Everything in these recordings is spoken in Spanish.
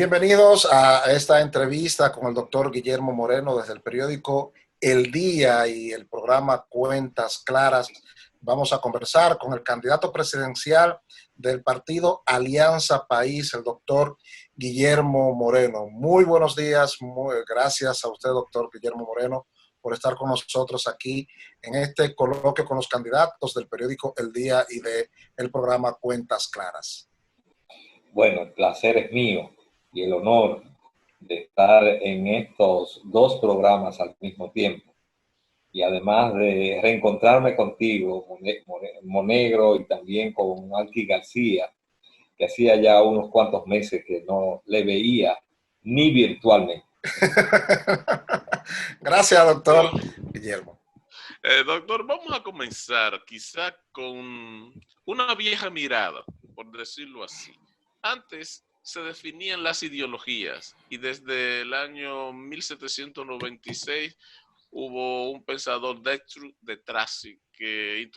Bienvenidos a esta entrevista con el doctor Guillermo Moreno desde el periódico El Día y el programa Cuentas Claras. Vamos a conversar con el candidato presidencial del partido Alianza País, el doctor Guillermo Moreno. Muy buenos días, gracias a usted, doctor Guillermo Moreno, por estar con nosotros aquí en este coloquio con los candidatos del periódico El Día y del programa Cuentas Claras. Bueno, el placer es mío y el honor de estar en estos dos programas al mismo tiempo. Y además de reencontrarme contigo, Monegro, y también con Alki García, que hacía ya unos cuantos meses que no le veía ni virtualmente. Gracias, doctor Guillermo. Doctor, vamos a comenzar quizá con una vieja mirada, por decirlo así. Antes se definían las ideologías y desde el año 1796 hubo un pensador, Bertrand de Tracy, que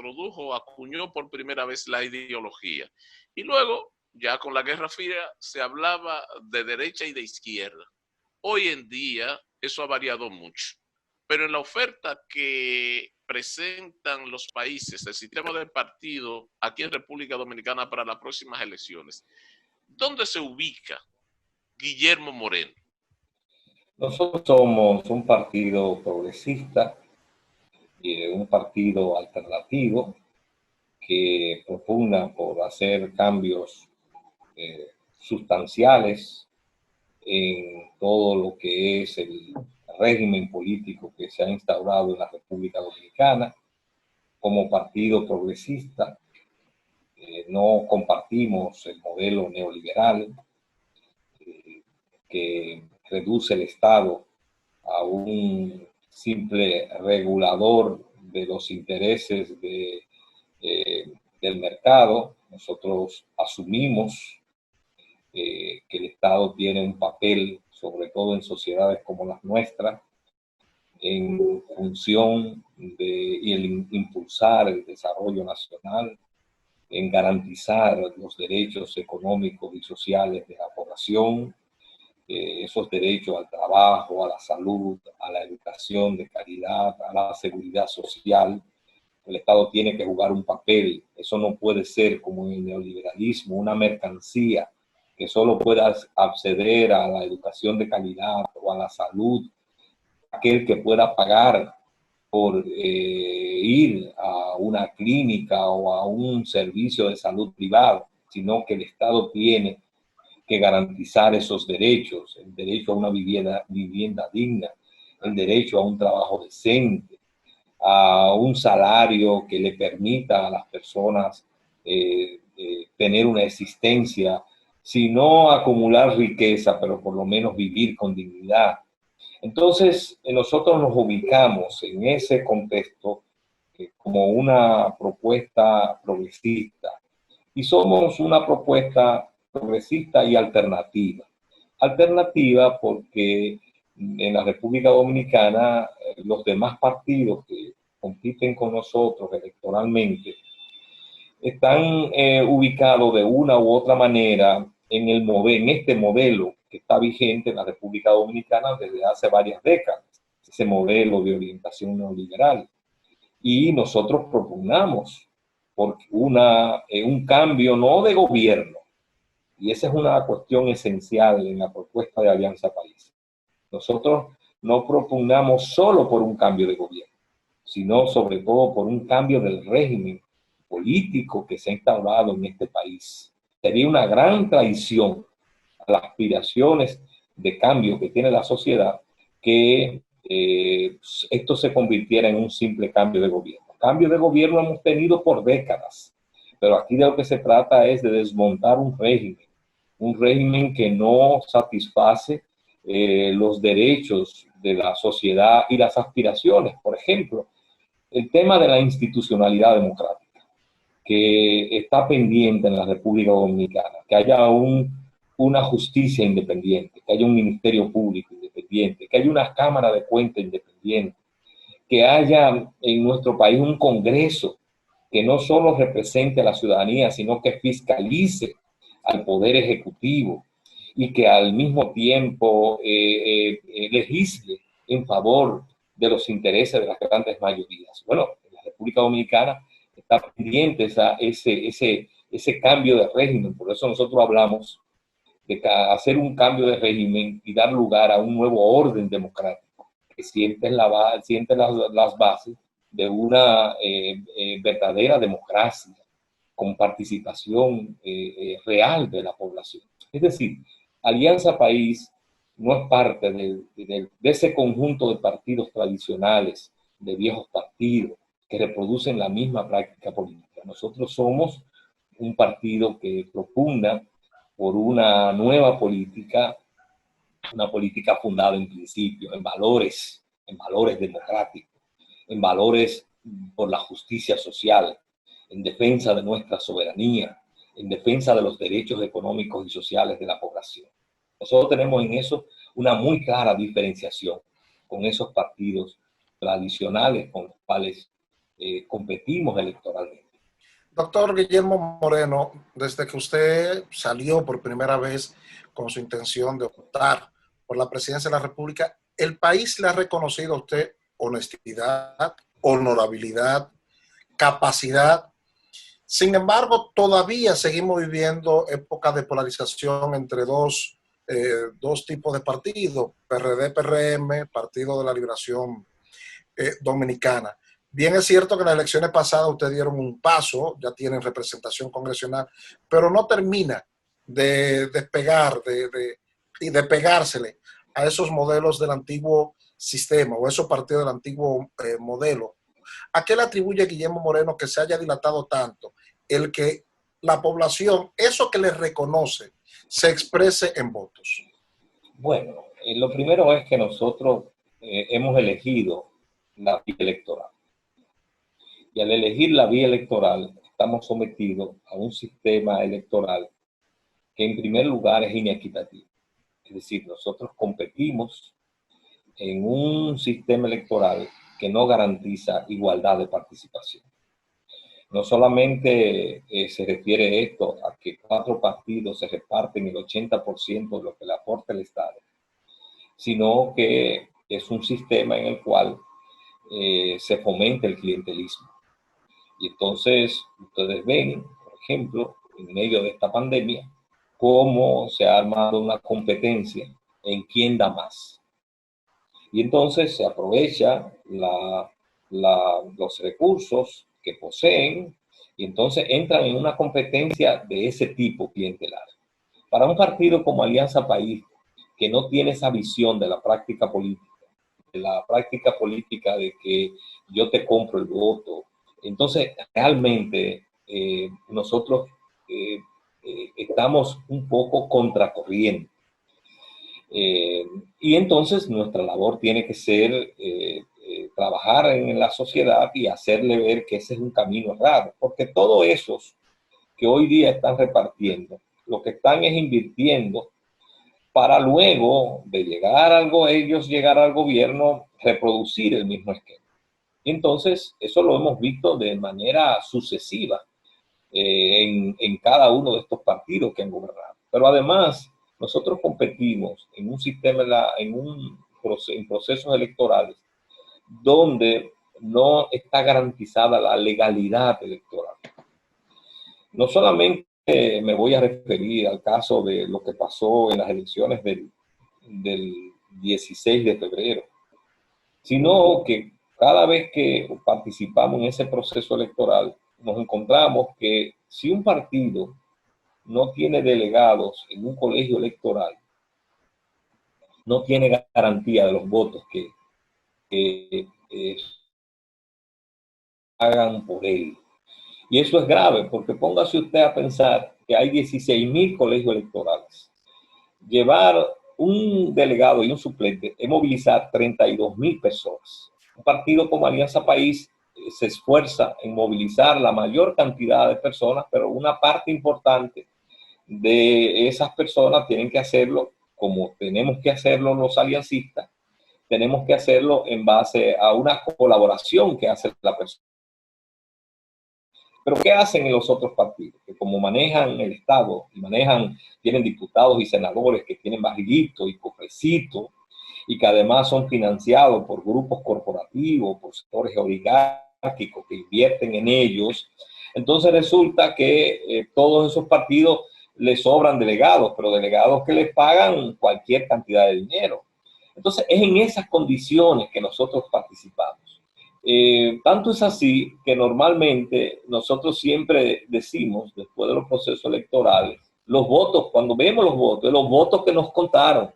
acuñó por primera vez la ideología. Y luego, ya con la Guerra Fría, se hablaba de derecha y de izquierda. Hoy en día eso ha variado mucho, pero en la oferta que presentan los países, el sistema de partido aquí en República Dominicana para las próximas elecciones, ¿dónde se ubica Guillermo Moreno? Nosotros somos un partido progresista, un partido alternativo que propugna por hacer cambios sustanciales en todo lo que es el régimen político que se ha instaurado en la República Dominicana. Como partido progresista, no compartimos el modelo neoliberal que reduce el Estado a un simple regulador de los intereses del mercado. Nosotros asumimos que el Estado tiene un papel, sobre todo en sociedades como las nuestras, en función de impulsar el desarrollo nacional, en garantizar los derechos económicos y sociales de la población, esos derechos al trabajo, a la salud, a la educación de calidad, a la seguridad social. El Estado tiene que jugar un papel. Eso no puede ser, como en el neoliberalismo, una mercancía que solo pueda acceder a la educación de calidad o a la salud aquel que pueda pagar por ir a una clínica o a un servicio de salud privado, sino que el Estado tiene que garantizar esos derechos, el derecho a una vivienda digna, el derecho a un trabajo decente, a un salario que le permita a las personas tener una existencia, si no acumular riqueza, pero por lo menos vivir con dignidad. Entonces, nosotros nos ubicamos en ese contexto como una propuesta progresista y somos una propuesta progresista y alternativa. Alternativa porque en la República Dominicana los demás partidos que compiten con nosotros electoralmente están ubicados de una u otra manera en este modelo que está vigente en la República Dominicana desde hace varias décadas, ese modelo de orientación neoliberal. Y nosotros propugnamos por un cambio no de gobierno, y esa es una cuestión esencial en la propuesta de Alianza País. Nosotros no propugnamos solo por un cambio de gobierno, sino sobre todo por un cambio del régimen político que se ha instaurado en este país. Sería una gran traición a las aspiraciones de cambio que tiene la sociedad que esto se convirtiera en un simple cambio de gobierno. Cambio de gobierno hemos tenido por décadas, pero aquí de lo que se trata es de desmontar un régimen que no satisface los derechos de la sociedad y las aspiraciones. Por ejemplo, el tema de la institucionalidad democrática, que está pendiente en la República Dominicana, que haya una justicia independiente, que haya un ministerio público independiente, que haya una cámara de cuentas independiente, que haya en nuestro país un Congreso que no solo represente a la ciudadanía, sino que fiscalice al Poder Ejecutivo y que al mismo tiempo legisle en favor de los intereses de las grandes mayorías. Bueno, en la República Dominicana está pendiente ese cambio de régimen, por eso nosotros hablamos de hacer un cambio de régimen y dar lugar a un nuevo orden democrático que siente las bases de una verdadera democracia con participación real de la población. Es decir, Alianza País no es parte de ese conjunto de partidos tradicionales, de viejos partidos, que reproducen la misma práctica política. Nosotros somos un partido que propugna por una nueva política, una política fundada en principios, en valores democráticos, en valores por la justicia social, en defensa de nuestra soberanía, en defensa de los derechos económicos y sociales de la población. Nosotros tenemos en eso una muy clara diferenciación con esos partidos tradicionales con los cuales competimos electoralmente. Doctor Guillermo Moreno, desde que usted salió por primera vez con su intención de optar por la presidencia de la República, el país le ha reconocido a usted honestidad, honorabilidad, capacidad. Sin embargo, todavía seguimos viviendo épocas de polarización entre dos tipos de partidos, PRD, PRM, Partido de la Liberación Dominicana. Bien es cierto que en las elecciones pasadas ustedes dieron un paso, ya tienen representación congresional, pero no termina de despegar y de pegársele a esos modelos del antiguo sistema o esos partidos del antiguo modelo. ¿A qué le atribuye Guillermo Moreno que se haya dilatado tanto el que la población, eso que le reconoce, se exprese en votos? Bueno, lo primero es que nosotros hemos elegido la vía electoral. Y al elegir la vía electoral, estamos sometidos a un sistema electoral que en primer lugar es inequitativo. Es decir, nosotros competimos en un sistema electoral que no garantiza igualdad de participación. No solamente se refiere esto a que 4 partidos se reparten el 80% de lo que le aporta el Estado, sino que es un sistema en el cual se fomenta el clientelismo. Y entonces ustedes ven, por ejemplo, en medio de esta pandemia, cómo se ha armado una competencia en quién da más. Y entonces se aprovecha los recursos que poseen y entonces entran en una competencia de ese tipo clientelar. Para un partido como Alianza País, que no tiene esa visión de la práctica política, de que yo te compro el voto, entonces realmente nosotros estamos un poco contracorriente. Y entonces nuestra labor tiene que ser trabajar en la sociedad y hacerle ver que ese es un camino errado, porque todos esos que hoy día están repartiendo, lo que están es invirtiendo para luego de ellos llegar al gobierno, reproducir el mismo esquema. Y entonces eso lo hemos visto de manera sucesiva en cada uno de estos partidos que han gobernado. Pero además, nosotros competimos en un sistema, en procesos electorales donde no está garantizada la legalidad electoral. No solamente me voy a referir al caso de lo que pasó en las elecciones del 16 de febrero, sino que cada vez que participamos en ese proceso electoral, nos encontramos que si un partido no tiene delegados en un colegio electoral, no tiene garantía de los votos que hagan por él. Y eso es grave, porque póngase usted a pensar que hay 16,000 colegios electorales. Llevar un delegado y un suplente es movilizar 32,000 personas. Un partido como Alianza País se esfuerza en movilizar la mayor cantidad de personas, pero una parte importante de esas personas tienen que hacerlo como tenemos que hacerlo los aliancistas, tenemos que hacerlo en base a una colaboración que hace la persona. Pero ¿qué hacen en los otros partidos? Que como manejan el Estado y tienen diputados y senadores que tienen barriguito y cofrecito y que además son financiados por grupos corporativos, por sectores oligárquicos que invierten en ellos, entonces resulta que todos esos partidos les sobran delegados, pero delegados que les pagan cualquier cantidad de dinero. Entonces es en esas condiciones que nosotros participamos. Tanto es así que normalmente nosotros siempre decimos, después de los procesos electorales, los votos, cuando vemos los votos que nos contaron,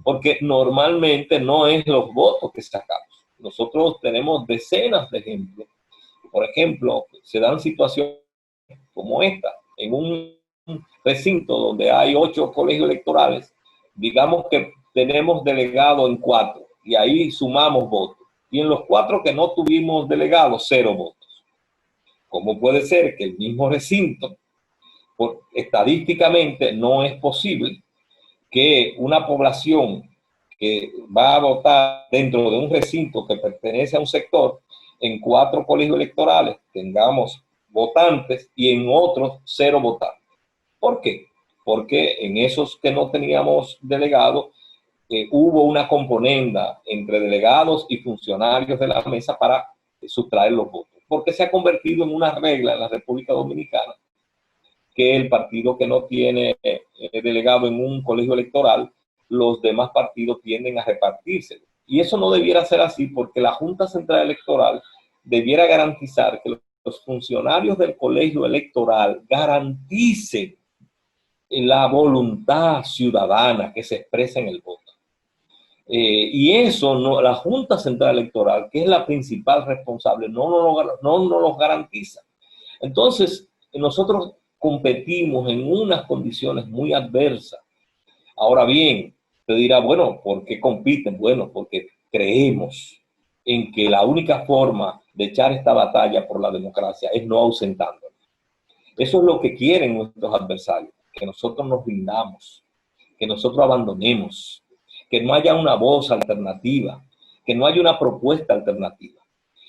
porque normalmente no es los votos que sacamos. Nosotros tenemos decenas de ejemplos. Por ejemplo, se dan situaciones como esta, en un recinto donde hay 8 colegios electorales, digamos que tenemos delegado en 4 y ahí sumamos votos. Y en los 4 que no tuvimos delegados, 0 votos. ¿Cómo puede ser que el mismo recinto, estadísticamente no es posible que una población que va a votar dentro de un recinto que pertenece a un sector, en 4 colegios electorales tengamos votantes y en otros 0 votantes? ¿Por qué? Porque en esos que no teníamos delegados, hubo una componenda entre delegados y funcionarios de la mesa para sustraer los votos, porque se ha convertido en una regla en la República Dominicana que el partido que no tiene delegado en un colegio electoral, los demás partidos tienden a repartirse. Y eso no debiera ser así, porque la Junta Central Electoral debiera garantizar que los funcionarios del colegio electoral garanticen la voluntad ciudadana que se expresa en el voto. Y eso no, la Junta Central Electoral, que es la principal responsable, no nos lo garantiza. Entonces, nosotros competimos en unas condiciones muy adversas. Ahora bien, te dirá, bueno, ¿por qué compiten? Bueno, porque creemos en que la única forma de echar esta batalla por la democracia es no ausentándonos. Eso es lo que quieren nuestros adversarios, que nosotros nos rindamos, que nosotros abandonemos, que no haya una voz alternativa, que no haya una propuesta alternativa.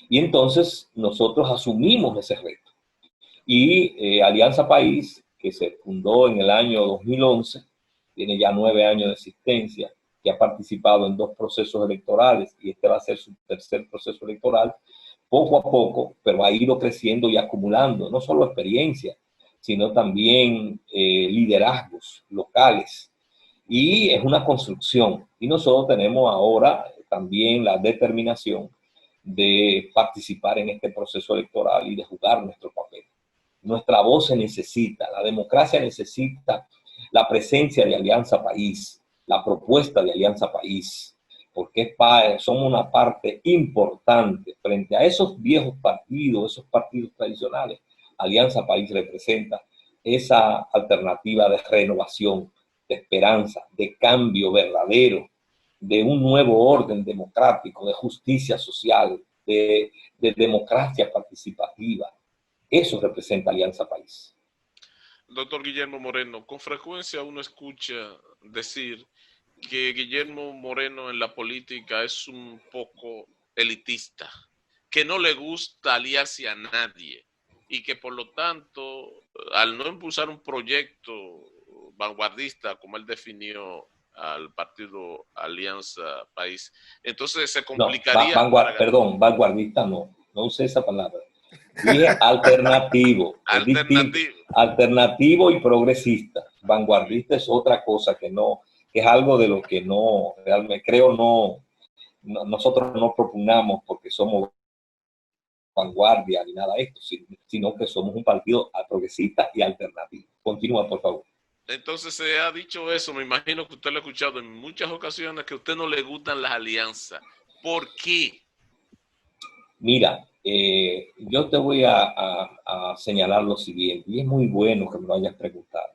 Y entonces nosotros asumimos ese reto. Y Alianza País, que se fundó en el año 2011, tiene ya 9 años de existencia, que ha participado en 2 procesos electorales y este va a ser su tercer proceso electoral, poco a poco, pero ha ido creciendo y acumulando no solo experiencia, sino también liderazgos locales. Y es una construcción. Y nosotros tenemos ahora también la determinación de participar en este proceso electoral y de jugar nuestro papel. Nuestra voz se necesita, la democracia necesita la presencia de Alianza País, la propuesta de Alianza País, porque somos una parte importante frente a esos viejos partidos, esos partidos tradicionales. Alianza País representa esa alternativa de renovación, de esperanza, de cambio verdadero, de un nuevo orden democrático, de justicia social, de democracia participativa. Eso representa Alianza País. Doctor Guillermo Moreno, con frecuencia uno escucha decir que Guillermo Moreno en la política es un poco elitista, que no le gusta aliarse a nadie y que por lo tanto, al no impulsar un proyecto vanguardista, como él definió al partido Alianza País, entonces se complicaría. Perdón, vanguardista no usé esa palabra. Dije alternativo. Alternativo y progresista. Vanguardista es otra cosa que es algo de lo que no, realmente creo nosotros no propugnamos porque somos vanguardia ni nada de esto, sino que somos un partido progresista y alternativo. Continúa, por favor. Entonces se ha dicho eso, me imagino que usted lo ha escuchado en muchas ocasiones, que a usted no le gustan las alianzas. ¿Por qué? Mira, yo te voy a señalar lo siguiente, y es muy bueno que me lo hayas preguntado.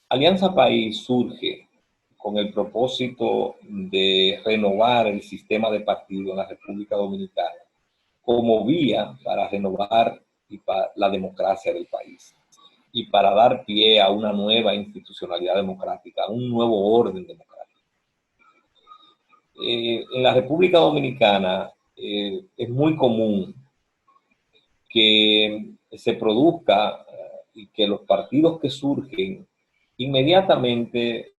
Alianza País surge con el propósito de renovar el sistema de partido en la República Dominicana como vía para renovar la democracia del país y para dar pie a una nueva institucionalidad democrática, a un nuevo orden democrático. En la República Dominicana es muy común que se produzca y que los partidos que surgen inmediatamente,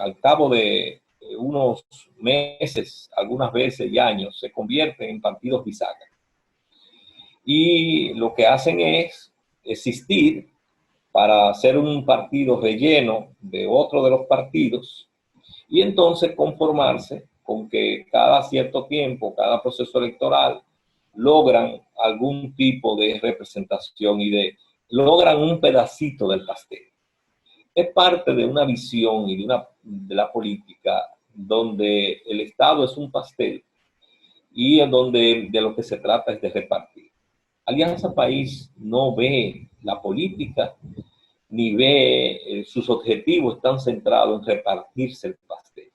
al cabo de unos meses, algunas veces y años, se convierten en partidos bisagra. Y lo que hacen es existir para ser un partido relleno de otro de los partidos y entonces conformarse con que cada cierto tiempo, cada proceso electoral, logran algún tipo de representación y logran un pedacito del pastel. Es parte de una visión y de la política donde el Estado es un pastel y en donde de lo que se trata es de repartir. Alianza País no ve la política ni ve sus objetivos están centrados en repartirse el pastel.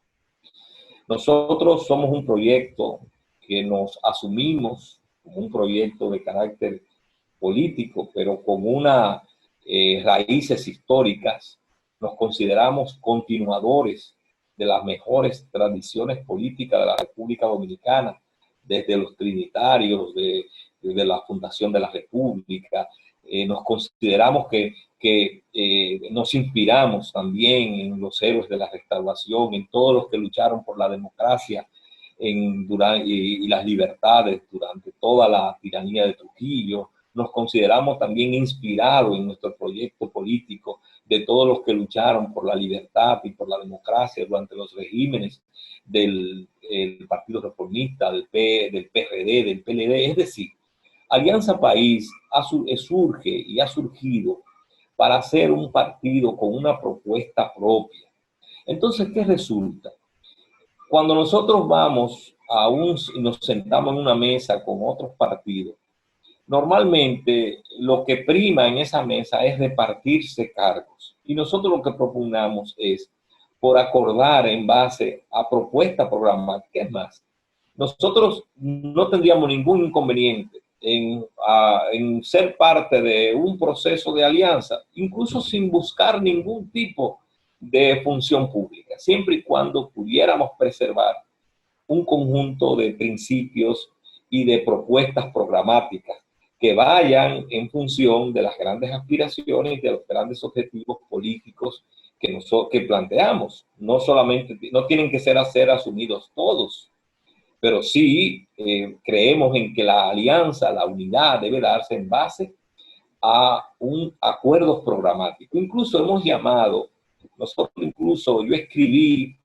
Nosotros somos un proyecto que nos asumimos como un proyecto de carácter político, pero con unas raíces históricas. Nos consideramos continuadores de las mejores tradiciones políticas de la República Dominicana, desde los trinitarios, de la fundación de la República. Nos consideramos que nos inspiramos también en los héroes de la Restauración, en todos los que lucharon por la democracia y las libertades durante toda la tiranía de Trujillo. Nos consideramos también inspirados en nuestro proyecto político de todos los que lucharon por la libertad y por la democracia durante los regímenes del Partido Reformista, del PRD, del PLD. Es decir, Alianza País surge y ha surgido para ser un partido con una propuesta propia. Entonces, ¿qué resulta? Cuando nosotros vamos y nos sentamos en una mesa con otros partidos, normalmente lo que prima en esa mesa es repartirse cargos. Y nosotros lo que propugnamos es por acordar en base a propuesta programática. Es más, nosotros no tendríamos ningún inconveniente en ser parte de un proceso de alianza, incluso sin buscar ningún tipo de función pública, siempre y cuando pudiéramos preservar un conjunto de principios y de propuestas programáticas que vayan en función de las grandes aspiraciones y de los grandes objetivos políticos que planteamos. No solamente, no tienen que ser asumidos todos, pero sí creemos en que la alianza, la unidad debe darse en base a un acuerdo programático. Incluso yo escribí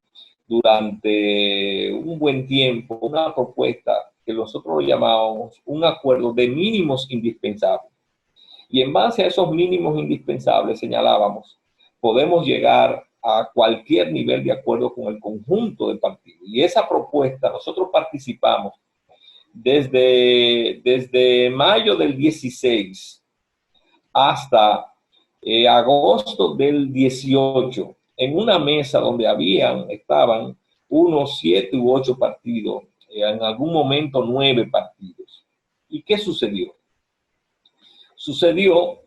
durante un buen tiempo una propuesta que nosotros lo llamábamos un acuerdo de mínimos indispensables. Y en base a esos mínimos indispensables señalábamos, podemos llegar a cualquier nivel de acuerdo con el conjunto del partido. Y esa propuesta nosotros participamos desde mayo del 16 hasta agosto del 18 en una mesa donde estaban unos 7 u 8 partidos, en algún momento 9 partidos. ¿Y qué sucedió? Sucedió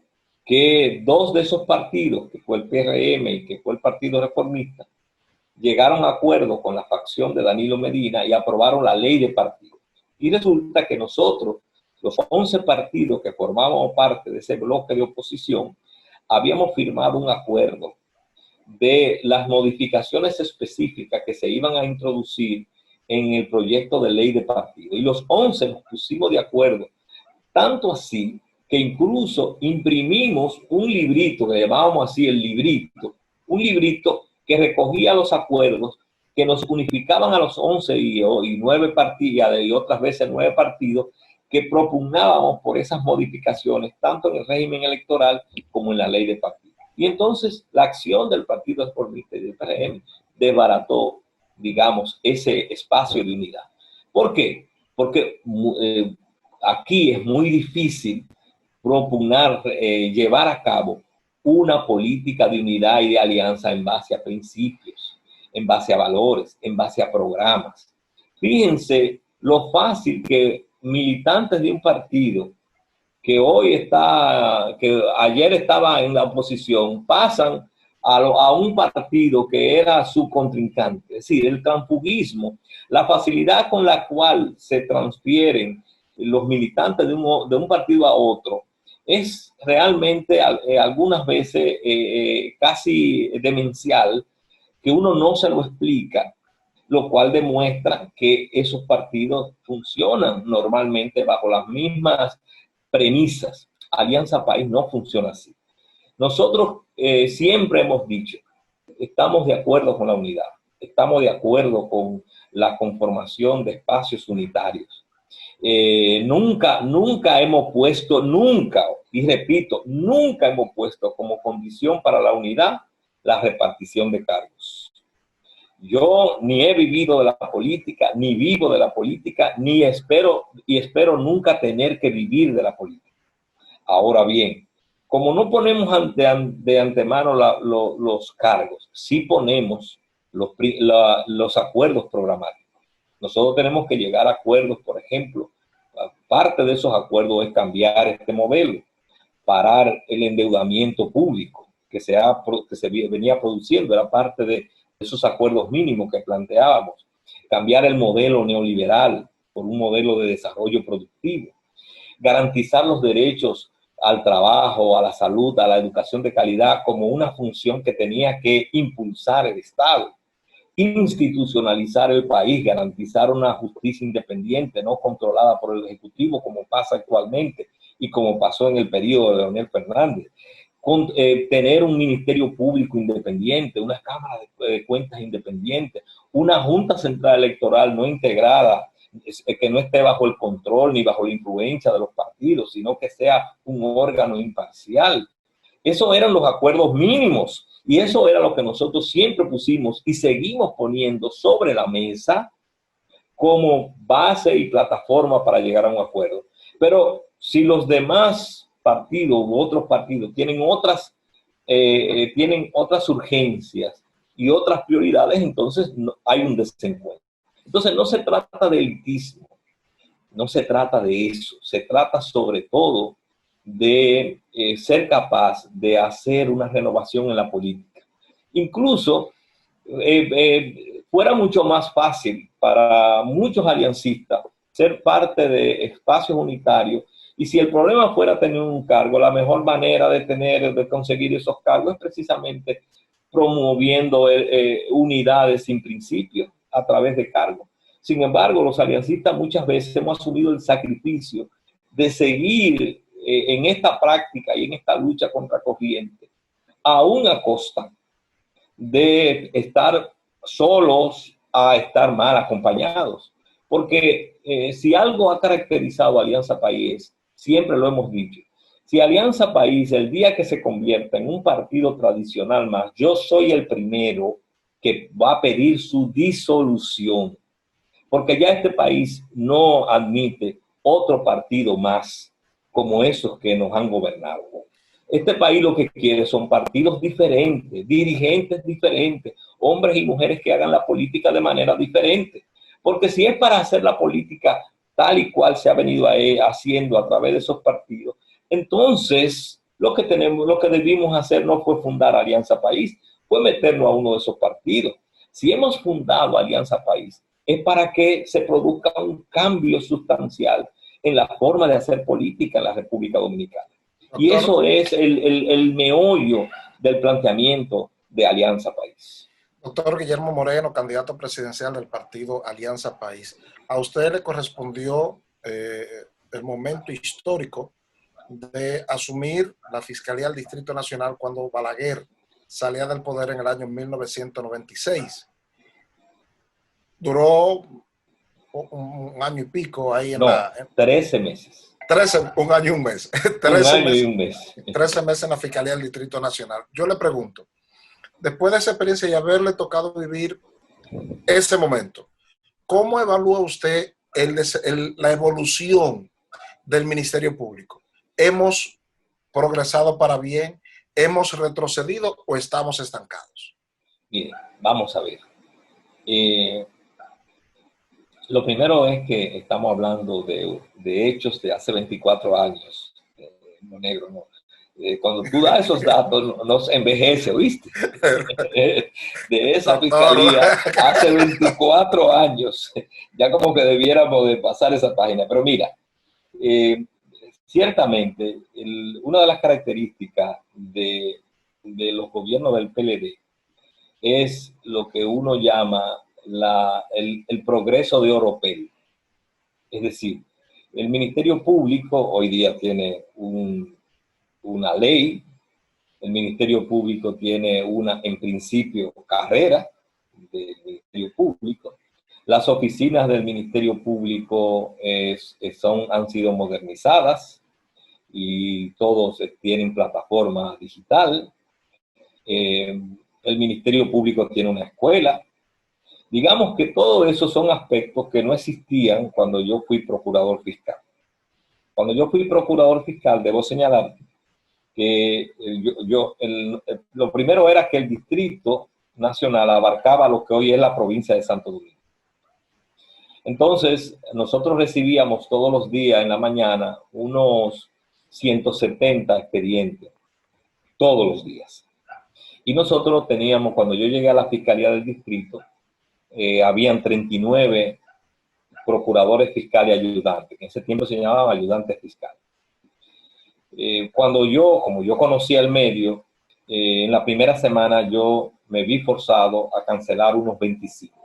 que 2 de esos partidos, que fue el PRM y que fue el Partido Reformista, llegaron a acuerdo con la facción de Danilo Medina y aprobaron la ley de partidos. Y resulta que nosotros, los 11 partidos que formábamos parte de ese bloque de oposición, habíamos firmado un acuerdo de las modificaciones específicas que se iban a introducir en el proyecto de ley de partido. Y los 11 nos pusimos de acuerdo, tanto así que incluso imprimimos un librito, que llamábamos así el librito, un librito que recogía los acuerdos que nos unificaban a los 11 y 9 partidos, y otras veces 9 partidos, que propugnábamos por esas modificaciones, tanto en el régimen electoral como en la ley de partidos. Y entonces la acción del Partido Reformista y del PRM desbarató, digamos, ese espacio de unidad. ¿Por qué? Porque aquí es muy difícil propugnar, llevar a cabo una política de unidad y de alianza en base a principios, en base a valores, en base a programas. Fíjense lo fácil que militantes de un partido que ayer estaba en la oposición, pasan a un partido que era su contrincante. Es decir, el transfugismo, la facilidad con la cual se transfieren los militantes de un partido a otro, es realmente algunas veces casi demencial, que uno no se lo explica, lo cual demuestra que esos partidos funcionan normalmente bajo las mismas premisas. Alianza País no funciona así. Nosotros siempre hemos dicho, estamos de acuerdo con la unidad, estamos de acuerdo con la conformación de espacios unitarios. Nunca hemos puesto, y repito, nunca hemos puesto como condición para la unidad la repartición de cargos. Yo ni he vivido de la política, ni vivo de la política, ni espero nunca tener que vivir de la política. Ahora bien, como no ponemos de antemano los cargos, sí ponemos los acuerdos programáticos. Nosotros tenemos que llegar a acuerdos, por ejemplo. Parte de esos acuerdos es cambiar este modelo, parar el endeudamiento público que se venía produciendo, era parte de esos acuerdos mínimos que planteábamos, cambiar el modelo neoliberal por un modelo de desarrollo productivo, garantizar los derechos al trabajo, a la salud, a la educación de calidad como una función que tenía que impulsar el Estado, institucionalizar el país, garantizar una justicia independiente, no controlada por el Ejecutivo como pasa actualmente y como pasó en el periodo de Leonel Fernández, tener un ministerio público independiente, una cámara de cuentas independiente, una junta central electoral no integrada, que no esté bajo el control ni bajo la influencia de los partidos, sino que sea un órgano imparcial. Esos eran los acuerdos mínimos y eso era lo que nosotros siempre pusimos y seguimos poniendo sobre la mesa como base y plataforma para llegar a un acuerdo. Pero si los demás partidos u otros partidos tienen otras urgencias y otras prioridades, entonces hay un desencuentro. Entonces no se trata de elitismo, no se trata de eso, se trata sobre todo de ser capaz de hacer una renovación en la política. Incluso fuera mucho más fácil para muchos aliancistas ser parte de espacios unitarios, y si el problema fuera tener un cargo, la mejor manera de conseguir esos cargos es precisamente promoviendo unidades sin principio a través de cargos. Sin embargo, los aliancistas muchas veces hemos asumido el sacrificio de seguir en esta práctica y en esta lucha contra corriente, aún a costa de estar solos a estar mal acompañados. Porque si algo ha caracterizado a Alianza País, siempre lo hemos dicho, si Alianza País, el día que se convierta en un partido tradicional más, yo soy el primero que va a pedir su disolución. Porque ya este país no admite otro partido más como esos que nos han gobernado. Este país lo que quiere son partidos diferentes, dirigentes diferentes, hombres y mujeres que hagan la política de manera diferente. Porque si es para hacer la política tal y cual se ha venido haciendo a través de esos partidos, entonces lo que debimos hacer no fue fundar Alianza País, fue meternos a uno de esos partidos. Si hemos fundado Alianza País, es para que se produzca un cambio sustancial en la forma de hacer política en la República Dominicana. Doctor, y eso es el meollo del planteamiento de Alianza País. Doctor Guillermo Moreno, candidato presidencial del partido Alianza País, a usted le correspondió el momento histórico de asumir la Fiscalía del Distrito Nacional cuando Balaguer salía del poder en el año 1996. Duró un año y pico ahí en 13 meses. 1 año y un mes. 13 meses en la Fiscalía del Distrito Nacional. Yo le pregunto, después de esa experiencia y haberle tocado vivir ese momento, ¿cómo evalúa usted la evolución del Ministerio Público? ¿Hemos progresado para bien? ¿Hemos retrocedido o estamos estancados? Bien, vamos a ver. Lo primero es que estamos hablando de hechos de hace 24 años, Negro, ¿no? Cuando tú das esos datos, nos envejece, ¿oíste? De esa fiscalía hace 24 años. Ya como que debiéramos de pasar esa página. Pero mira, ciertamente, una de las características de los gobiernos del PLD es lo que uno llama el progreso de Oropel. Es decir, el Ministerio Público hoy día tiene una ley, el Ministerio Público tiene en principio, carrera del Ministerio Público. Las oficinas del Ministerio Público han sido modernizadas y todos tienen plataforma digital. El Ministerio Público tiene una escuela. Digamos que todo eso son aspectos que no existían cuando yo fui procurador fiscal. Cuando yo fui procurador fiscal, debo señalar que lo primero era que el Distrito Nacional abarcaba lo que hoy es la provincia de Santo Domingo. Entonces, nosotros recibíamos todos los días en la mañana unos 170 expedientes, todos los días. Y nosotros teníamos, cuando yo llegué a la Fiscalía del Distrito, habían 39 procuradores fiscales y ayudantes, que en ese tiempo se llamaban ayudantes fiscales. Como yo conocía el medio, en la primera semana yo me vi forzado a cancelar unos 25.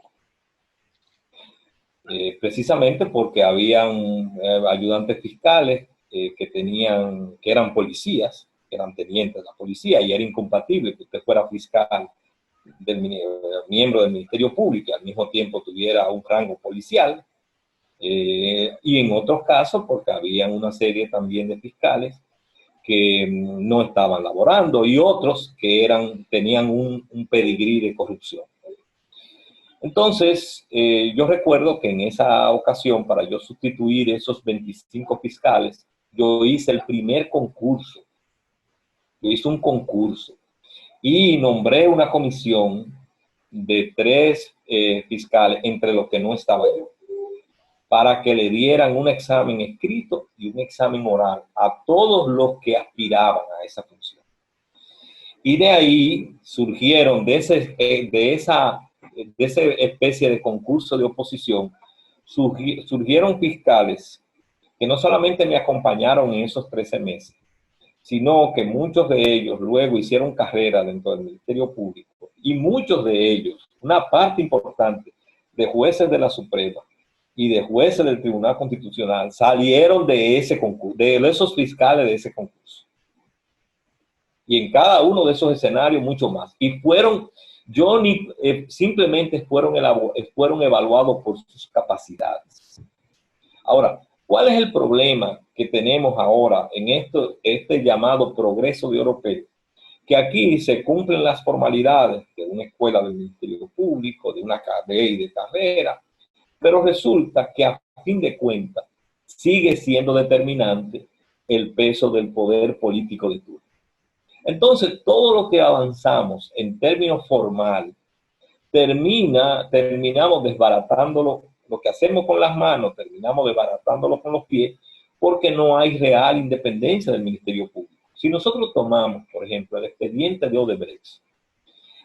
Precisamente porque habían ayudantes fiscales que eran policías, que eran tenientes de la policía, y era incompatible que usted fuera fiscal, miembro del Ministerio Público, y al mismo tiempo tuviera un rango policial, y en otros casos porque había una serie también de fiscales que no estaban laborando y otros que tenían un pedigrí de corrupción. Entonces, yo recuerdo que en esa ocasión, para yo sustituir esos 25 fiscales, yo hice el primer concurso. Yo hice un concurso y nombré una comisión de 3 fiscales, entre los que no estaba yo, para que le dieran un examen escrito y un examen oral a todos los que aspiraban a esa función. Y de ahí surgieron, de esa especie de concurso de oposición, surgieron fiscales que no solamente me acompañaron en esos 13 meses, sino que muchos de ellos luego hicieron carrera dentro del Ministerio Público, y muchos de ellos, una parte importante de jueces de la Suprema y de jueces del Tribunal Constitucional, salieron de ese concurso, de esos fiscales de ese concurso. Y en cada uno de esos escenarios mucho más. Y simplemente fueron evaluados por sus capacidades. Ahora, ¿cuál es el problema que tenemos ahora en este llamado progreso de Oropel? Que aquí se cumplen las formalidades de una escuela del Ministerio Público, de una ley de carrera, pero resulta que a fin de cuentas sigue siendo determinante el peso del poder político de turno. Entonces, todo lo que avanzamos en términos formales, terminamos desbaratándolo. Lo que hacemos con las manos, terminamos desbaratándolo con los pies, porque no hay real independencia del Ministerio Público. Si nosotros tomamos, por ejemplo, el expediente de Odebrecht,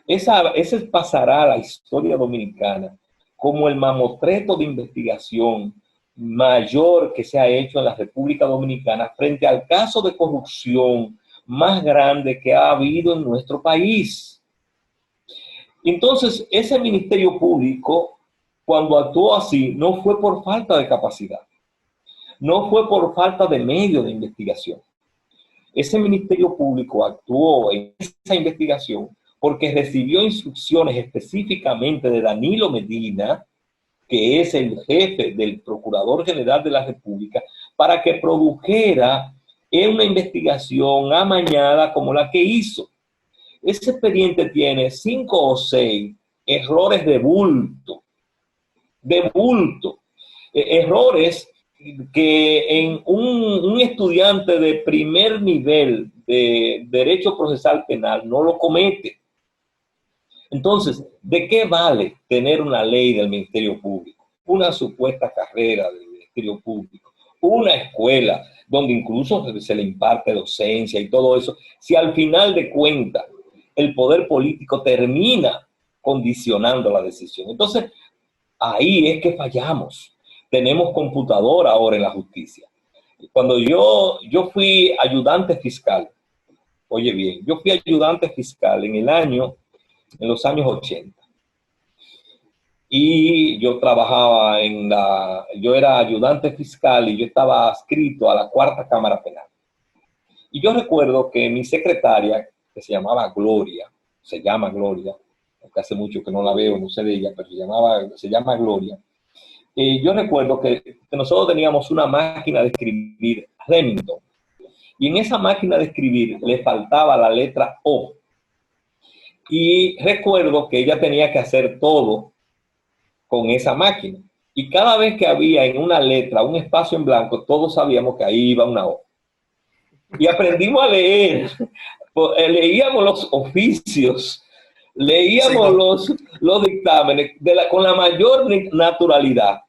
ese pasará a la historia dominicana como el mamotreto de investigación mayor que se ha hecho en la República Dominicana frente al caso de corrupción más grande que ha habido en nuestro país. Entonces, ese Ministerio Público, cuando actuó así, no fue por falta de capacidad, no fue por falta de medios de investigación. Ese Ministerio Público actuó en esa investigación porque recibió instrucciones específicamente de Danilo Medina, que es el jefe del Procurador General de la República, para que produjera una investigación amañada como la que hizo. Ese expediente tiene 5 o 6 errores de bulto, errores que en un estudiante de primer nivel de derecho procesal penal no lo comete. Entonces, ¿de qué vale tener una ley del Ministerio Público, una supuesta carrera del Ministerio Público, una escuela donde incluso se le imparte docencia y todo eso, si al final de cuentas el poder político termina condicionando la decisión? Entonces, ahí es que fallamos. Tenemos computadora ahora en la justicia. Cuando yo fui ayudante fiscal, oye bien, yo fui ayudante fiscal en los años 80. Y yo trabajaba yo era ayudante fiscal y yo estaba adscrito a la Cuarta Cámara Penal. Y yo recuerdo que mi secretaria, que se llama Gloria, aunque hace mucho que no la veo, no sé de ella, pero se llama Gloria. Yo recuerdo que nosotros teníamos una máquina de escribir Remington. Y en esa máquina de escribir le faltaba la letra O. Y recuerdo que ella tenía que hacer todo con esa máquina. Y cada vez que había en una letra un espacio en blanco, todos sabíamos que ahí iba una O. Y aprendimos a leer. Leíamos los oficios, leíamos los dictámenes con la mayor naturalidad.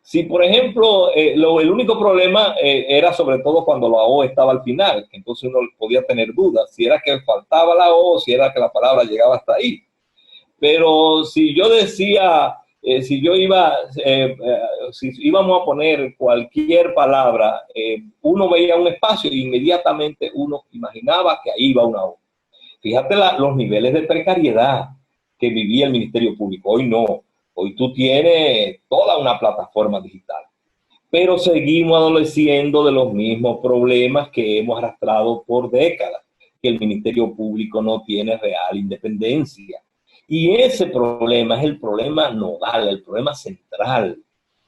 Si, por ejemplo, el único problema era sobre todo cuando la O estaba al final, que entonces uno podía tener dudas, si era que faltaba la O, si era que la palabra llegaba hasta ahí. Pero si yo decía, si íbamos a poner cualquier palabra, uno veía un espacio e inmediatamente uno imaginaba que ahí iba una O. Fíjate los niveles de precariedad que vivía el Ministerio Público. Hoy no. Hoy tú tienes toda una plataforma digital. Pero seguimos adoleciendo de los mismos problemas que hemos arrastrado por décadas, que el Ministerio Público no tiene real independencia. Y ese problema es el problema nodal, el problema central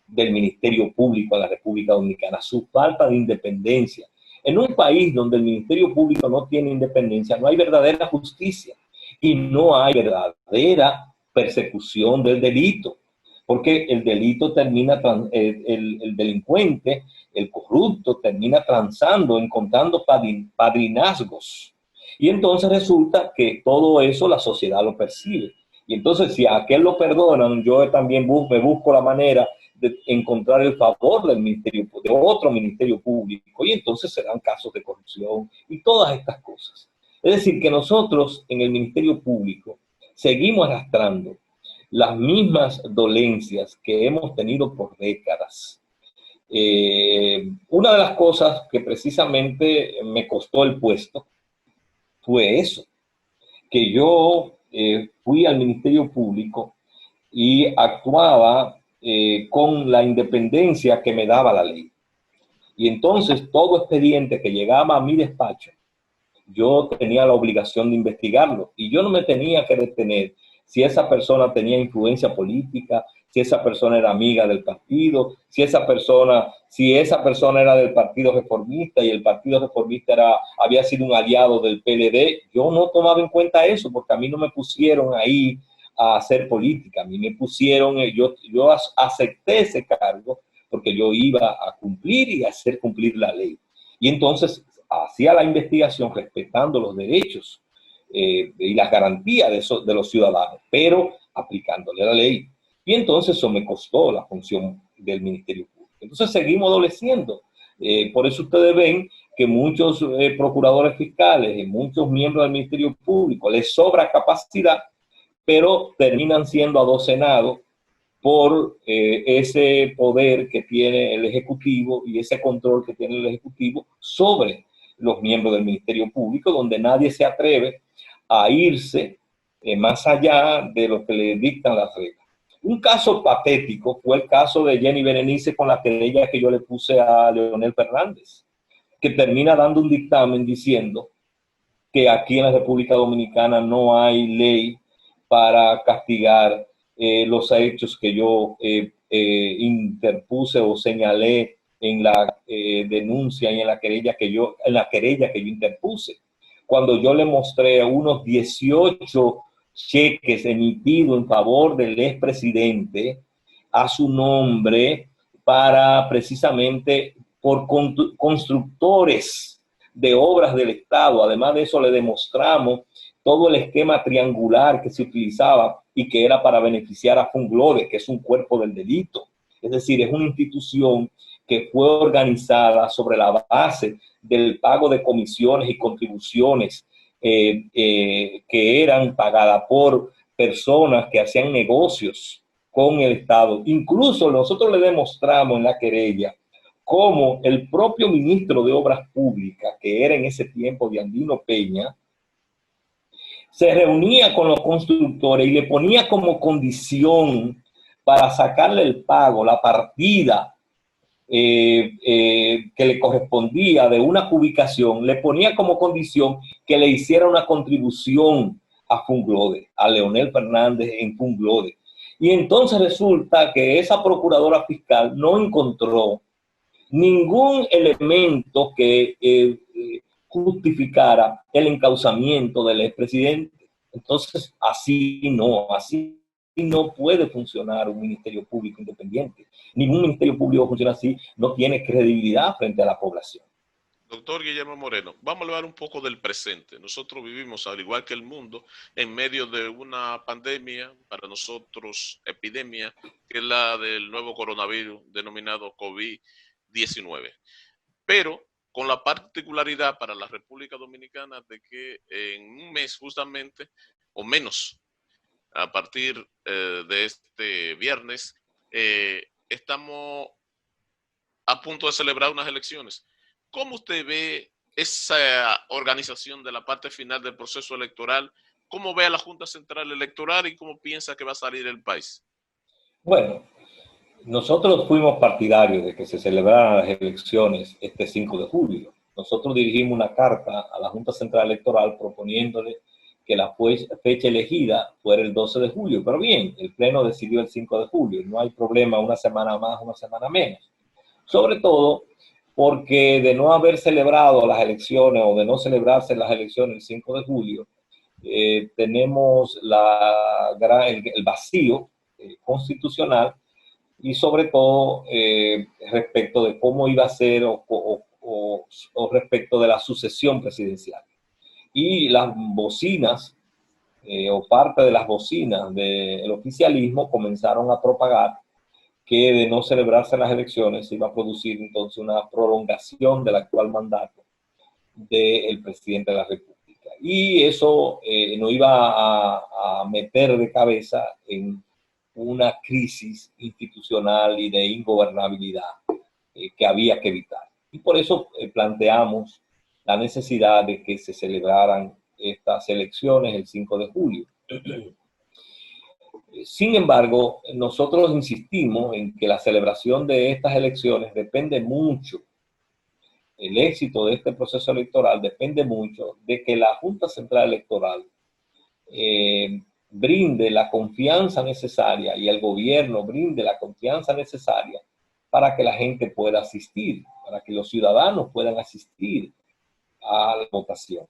del Ministerio Público en la República Dominicana, su falta de independencia. En un país donde el Ministerio Público no tiene independencia, no hay verdadera justicia y no hay verdadera persecución del delito, porque el delito termina, el delincuente, el corrupto, termina transando, encontrando padrinazgos. Y entonces resulta que todo eso la sociedad lo percibe. Y entonces si a aquel lo perdonan, yo también me busco la manera de encontrar el favor del ministerio, de otro ministerio público, y entonces se dan casos de corrupción y todas estas cosas. Es decir, que nosotros en el Ministerio Público seguimos arrastrando las mismas dolencias que hemos tenido por décadas. Una de las cosas que precisamente me costó el puesto fue eso, que yo fui al Ministerio Público y actuaba con la independencia que me daba la ley. Y entonces todo expediente que llegaba a mi despacho, yo tenía la obligación de investigarlo y yo no me tenía que detener si esa persona tenía influencia política, si esa persona era amiga del partido, si esa persona era del Partido Reformista y el Partido Reformista había sido un aliado del PLD. Yo no tomaba en cuenta eso porque a mí no me pusieron ahí a hacer política. A mí me pusieron, yo acepté ese cargo porque yo iba a cumplir y a hacer cumplir la ley. Y entonces hacía la investigación respetando los derechos y las garantías de los ciudadanos, pero aplicándole la ley. Y entonces eso me costó la función del Ministerio Público. Entonces seguimos adoleciendo. Por eso ustedes ven que muchos procuradores fiscales y muchos miembros del Ministerio Público les sobra capacidad, pero terminan siendo adocenados por ese poder que tiene el Ejecutivo y ese control que tiene el Ejecutivo sobre los miembros del Ministerio Público, donde nadie se atreve a irse más allá de lo que le dictan las reglas. Un caso patético fue el caso de Jenny Berenice con la querella que yo le puse a Leonel Fernández, que termina dando un dictamen diciendo que aquí en la República Dominicana no hay ley para castigar los hechos que yo interpuse o señalé en la denuncia y en la querella que yo interpuse. Cuando yo le mostré unos 18 cheques emitidos en favor del expresidente a su nombre para precisamente por constructores de obras del Estado. Además de eso le demostramos todo el esquema triangular que se utilizaba y que era para beneficiar a Funglode, que es un cuerpo del delito. Es decir, es una institución que fue organizada sobre la base del pago de comisiones y contribuciones que eran pagadas por personas que hacían negocios con el Estado. Incluso nosotros le demostramos en la querella cómo el propio ministro de Obras Públicas, que era en ese tiempo Diandino Peña, se reunía con los constructores y le ponía como condición para sacarle el pago, la partida que le correspondía de una ubicación, le ponía como condición que le hiciera una contribución a Funglode, a Leonel Fernández en Funglode. Y entonces resulta que esa procuradora fiscal no encontró ningún elemento que justificara el encauzamiento del expresidente. Entonces, así no puede funcionar un ministerio público independiente. Ningún ministerio público funciona así, no tiene credibilidad frente a la población. Doctor Guillermo Moreno, vamos a hablar un poco del presente. Nosotros vivimos, al igual que el mundo, en medio de una pandemia, para nosotros epidemia, que es la del nuevo coronavirus denominado COVID-19. Pero con la particularidad para la República Dominicana de que en un mes justamente, o menos, a partir de este viernes, estamos a punto de celebrar unas elecciones. ¿Cómo usted ve esa organización de la parte final del proceso electoral? ¿Cómo ve a la Junta Central Electoral y cómo piensa que va a salir el país? Bueno, nosotros fuimos partidarios de que se celebraran las elecciones este 5 de julio. Nosotros dirigimos una carta a la Junta Central Electoral proponiéndole que la fecha elegida fuera el 12 de julio. Pero bien, el Pleno decidió el 5 de julio. No hay problema, una semana más, una semana menos. Sobre todo porque de no haber celebrado las elecciones o de no celebrarse las elecciones el 5 de julio, tenemos el vacío constitucional y sobre todo respecto de cómo iba a ser o respecto de la sucesión presidencial. Y las bocinas o parte de las bocinas del oficialismo comenzaron a propagar que de no celebrarse las elecciones se iba a producir entonces una prolongación del actual mandato del presidente de la República. Y eso nos iba a meter de cabeza en una crisis institucional y de ingobernabilidad que había que evitar. Y por eso planteamos la necesidad de que se celebraran estas elecciones el 5 de julio. Sin embargo, nosotros insistimos en que la celebración de estas elecciones depende mucho, el éxito de este proceso electoral depende mucho de que la Junta Central Electoral brinde la confianza necesaria y el gobierno brinde la confianza necesaria para que la gente pueda asistir, para que los ciudadanos puedan asistir a la votación.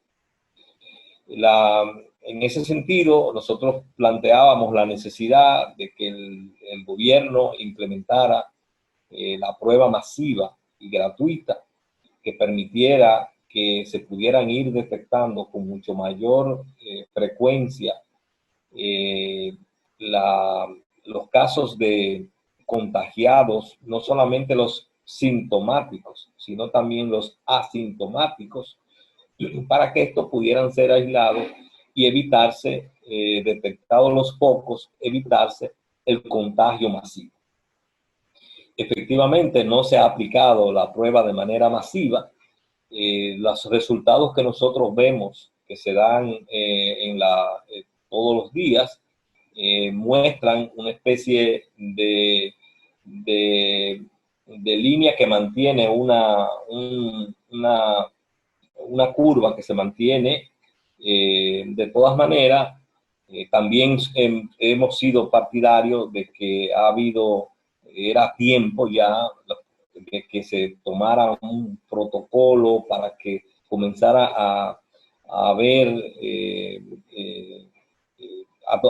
En ese sentido, nosotros planteábamos la necesidad de que el gobierno implementara la prueba masiva y gratuita que permitiera que se pudieran ir detectando con mucho mayor frecuencia los casos de contagiados, no solamente los sintomáticos, sino también los asintomáticos, para que estos pudieran ser aislados y evitarse, detectados los pocos, evitarse el contagio masivo. Efectivamente, no se ha aplicado la prueba de manera masiva. Los resultados que nosotros vemos que se dan todos los días muestran una especie de línea que mantiene una curva que se mantiene. De todas maneras, también hemos sido partidarios de que era tiempo ya de que se tomara un protocolo para que comenzara a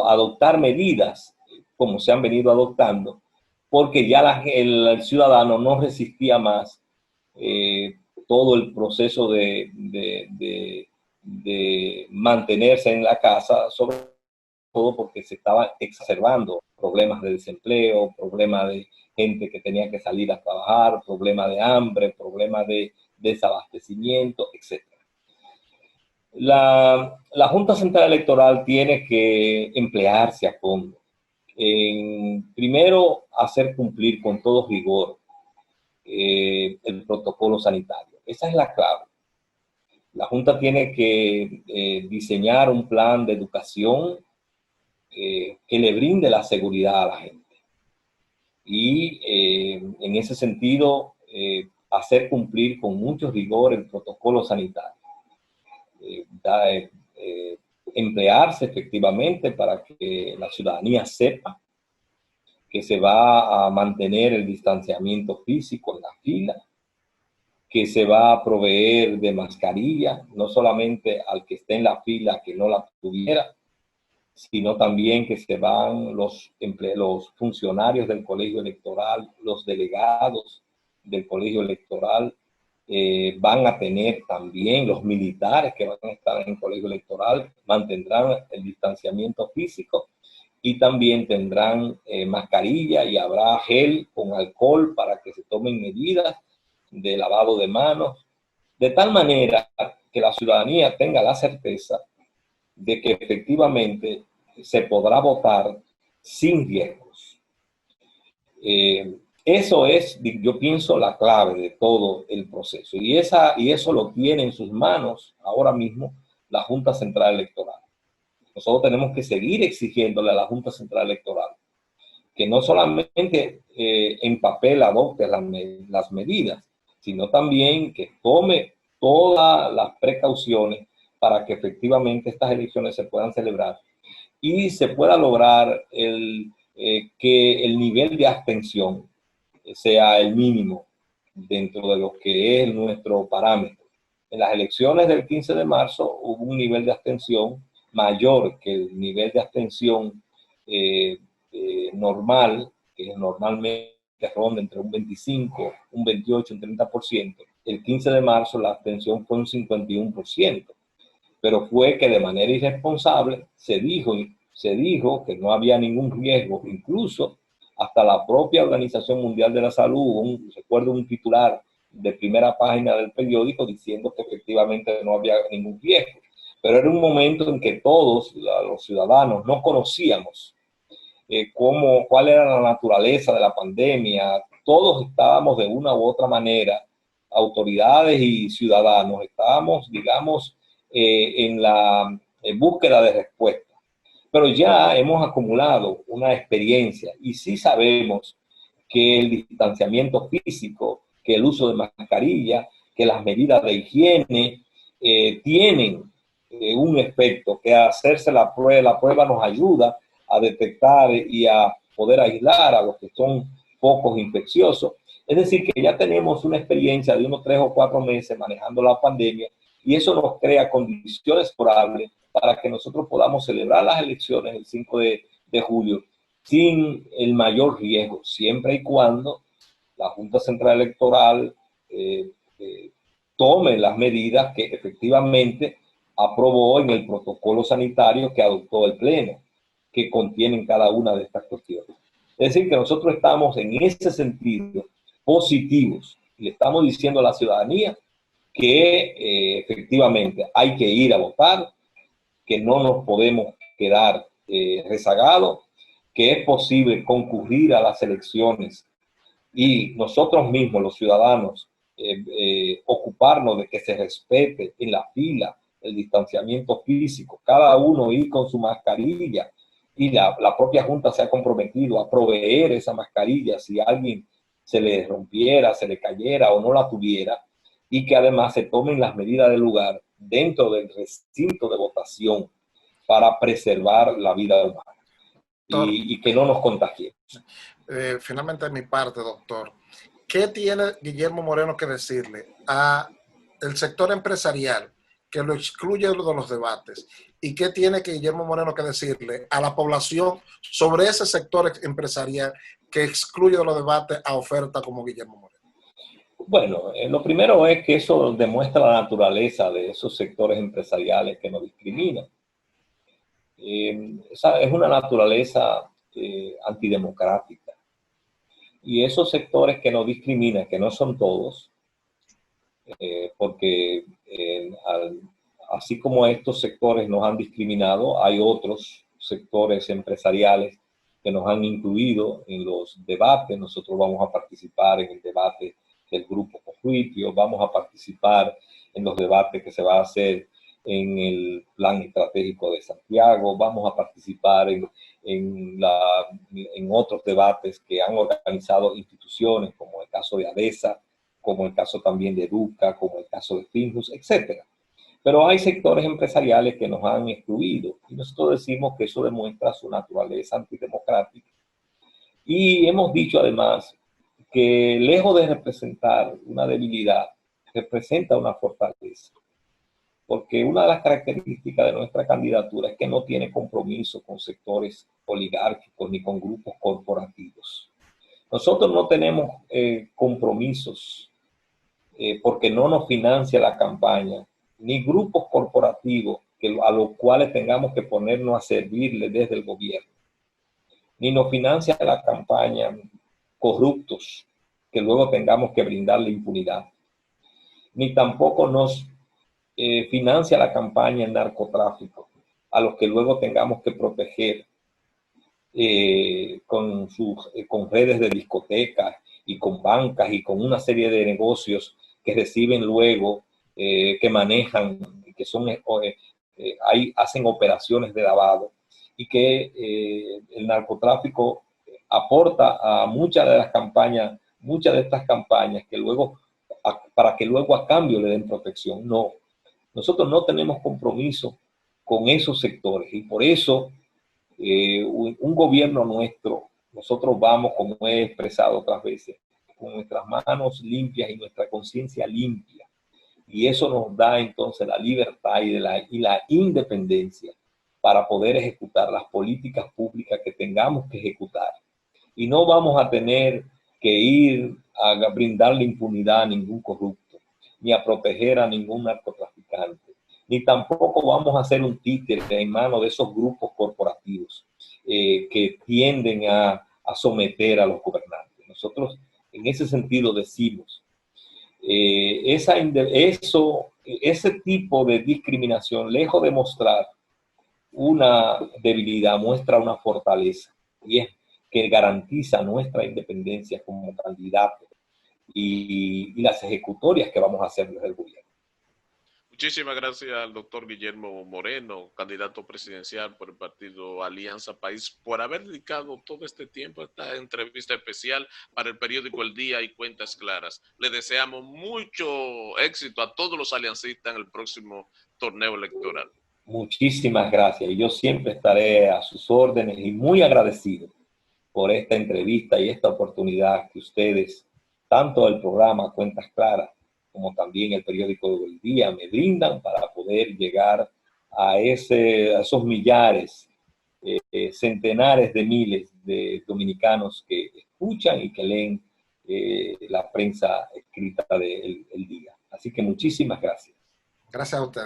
adoptar medidas como se han venido adoptando, porque ya el ciudadano no resistía más todo el proceso de mantenerse en la casa, sobre todo porque se estaban exacerbando problemas de desempleo, problemas de gente que tenía que salir a trabajar, problemas de hambre, problemas de desabastecimiento, etc. La Junta Central Electoral tiene que emplearse a fondo. Primero, hacer cumplir con todo rigor el protocolo sanitario. Esa es la clave. La Junta tiene que diseñar un plan de educación que le brinde la seguridad a la gente. Y en ese sentido, hacer cumplir con mucho rigor el protocolo sanitario. Emplearse efectivamente para que la ciudadanía sepa que se va a mantener el distanciamiento físico en la fila, que se va a proveer de mascarilla, no solamente al que esté en la fila que no la tuviera, sino también que se van los funcionarios del colegio electoral, los delegados del colegio electoral, van a tener también los militares que van a estar en el colegio electoral, mantendrán el distanciamiento físico y también tendrán mascarilla y habrá gel con alcohol para que se tomen medidas de lavado de manos, de tal manera que la ciudadanía tenga la certeza de que efectivamente se podrá votar sin riesgos. Eso es, yo pienso, la clave de todo el proceso. Y eso lo tiene en sus manos ahora mismo la Junta Central Electoral. Nosotros tenemos que seguir exigiéndole a la Junta Central Electoral que no solamente en papel adopte las medidas, sino también que tome todas las precauciones para que efectivamente estas elecciones se puedan celebrar y se pueda lograr que el nivel de abstención sea el mínimo dentro de lo que es nuestro parámetro. En las elecciones del 15 de marzo hubo un nivel de abstención mayor que el nivel de abstención normal, que normalmente ronda entre un 25, un 28, un 30%. El 15 de marzo la abstención fue un 51%, pero fue que de manera irresponsable se dijo que no había ningún riesgo, incluso hasta la propia Organización Mundial de la Salud, recuerdo un titular de primera página del periódico diciendo que efectivamente no había ningún riesgo. Pero era un momento en que todos los ciudadanos no conocíamos cuál era la naturaleza de la pandemia. Todos estábamos de una u otra manera, autoridades y ciudadanos, estábamos, digamos, en la búsqueda de respuesta. Pero ya hemos acumulado una experiencia y sí sabemos que el distanciamiento físico, que el uso de mascarilla, que las medidas de higiene tienen un efecto, que hacerse la prueba nos ayuda a detectar y a poder aislar a los que son focos infecciosos. Es decir, que ya tenemos una experiencia de unos 3 o 4 meses manejando la pandemia y eso nos crea condiciones favorables para que nosotros podamos celebrar las elecciones el 5 de julio sin el mayor riesgo, siempre y cuando la Junta Central Electoral tome las medidas que efectivamente aprobó en el protocolo sanitario que adoptó el Pleno, que contienen cada una de estas cuestiones. Es decir, que nosotros estamos en ese sentido positivos. Le estamos diciendo a la ciudadanía que efectivamente hay que ir a votar, que no nos podemos quedar rezagados, que es posible concurrir a las elecciones y nosotros mismos, los ciudadanos, ocuparnos de que se respete en la fila el distanciamiento físico, cada uno ir con su mascarilla y la propia Junta se ha comprometido a proveer esa mascarilla si a alguien se le rompiera, se le cayera o no la tuviera, y que además se tomen las medidas del lugar dentro del recinto de votación para preservar la vida humana y que no nos contagiemos. Finalmente, de mi parte, doctor, ¿qué tiene Guillermo Moreno que decirle al sector empresarial que lo excluye de los debates? ¿Y qué tiene que Guillermo Moreno que decirle a la población sobre ese sector empresarial que excluye de los debates a oferta como Guillermo Moreno? Bueno, lo primero es que eso demuestra la naturaleza de esos sectores empresariales que nos discriminan. Esa es una naturaleza antidemocrática. Y esos sectores que nos discriminan, que no son todos, porque así como estos sectores nos han discriminado, hay otros sectores empresariales que nos han incluido en los debates. Nosotros vamos a participar en el debate del Grupo Corripio, vamos a participar en los debates que se va a hacer en el Plan Estratégico de Santiago, vamos a participar en otros debates que han organizado instituciones, como el caso de ADESA, como el caso también de Educa, como el caso de Finjus, etc. Pero hay sectores empresariales que nos han excluido y nosotros decimos que eso demuestra su naturaleza antidemocrática. Y hemos dicho además que lejos de representar una debilidad, representa una fortaleza. Porque una de las características de nuestra candidatura es que no tiene compromiso con sectores oligárquicos ni con grupos corporativos. Nosotros no tenemos compromisos porque no nos financia la campaña, ni grupos corporativos a los cuales tengamos que ponernos a servirle desde el gobierno, ni nos financia la campaña corruptos que luego tengamos que brindarle impunidad, ni tampoco nos financia la campaña en narcotráfico, a los que luego tengamos que proteger con redes de discotecas y con bancas y con una serie de negocios que reciben luego, que manejan, que son, hacen operaciones de lavado y que el narcotráfico aporta a muchas de estas campañas que luego, para que luego a cambio le den protección. No. Nosotros no tenemos compromiso con esos sectores y por eso un gobierno nuestro, nosotros vamos, como he expresado otras veces, con nuestras manos limpias y nuestra conciencia limpia. Y eso nos da entonces la libertad y la independencia para poder ejecutar las políticas públicas que tengamos que ejecutar. Y no vamos a tener que ir a brindarle impunidad a ningún corrupto, ni a proteger a ningún narcotraficante, ni tampoco vamos a hacer un títere en manos de esos grupos corporativos que tienden a someter a los gobernantes. Nosotros en ese sentido decimos, ese tipo de discriminación, lejos de mostrar una debilidad, muestra una fortaleza, y es que garantiza nuestra independencia como candidato y las ejecutorias que vamos a hacer desde el gobierno. Muchísimas gracias al doctor Guillermo Moreno, candidato presidencial por el partido Alianza País, por haber dedicado todo este tiempo a esta entrevista especial para el periódico El Día y Cuentas Claras. Le deseamos mucho éxito a todos los aliancistas en el próximo torneo electoral. Muchísimas gracias. Y yo siempre estaré a sus órdenes y muy agradecido por esta entrevista y esta oportunidad que ustedes, tanto el programa Cuentas Claras, como también el periódico El Día, me brindan para poder llegar a esos millares, centenares de miles de dominicanos que escuchan y que leen la prensa escrita de El Día. Así que muchísimas gracias. Gracias a usted.